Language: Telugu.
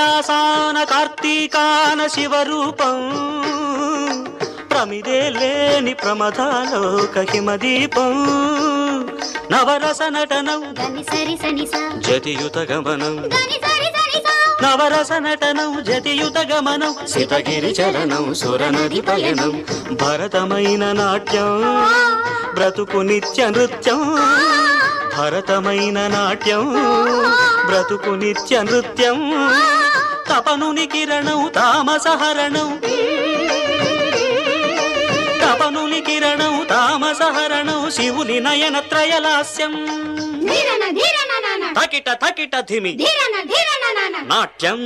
కైలాసాన కార్తీకాన శివరూపం ప్రమిదే లేని ప్రమదాలోక హిమదీపం నవరస నటనం జతియుత గమనం నవరస నటనం జతియుత గమనం సితగిరి చలనం సురనది పయనం భరతమైన నాట్యం బ్రతుకు నిత్య నృత్యం భరతమైన నాట్యం బ్రతుకు నిత్య నృత్యం తపనుని కిరణం తామసహరణం తపనుని కిరణం తామసహరణం శివుని నయన త్రయలాస్యం తకిట తకిట ధిమి నాట్యం